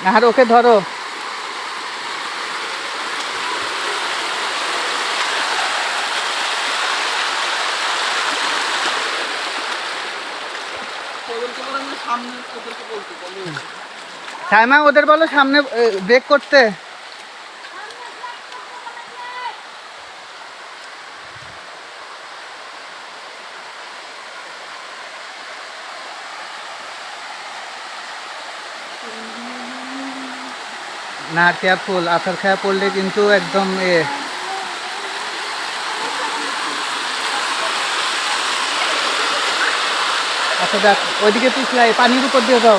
আর ওকে ধরো। সাইমা ওদের বলো সামনে ব্রেক করতে। না কেয়ারফুল, আছাড় খায়া পড়লে কিন্তু একদম আচ্ছা দেখ ওইদিকে পিছলাই, পানির উপর দিয়ে যাও।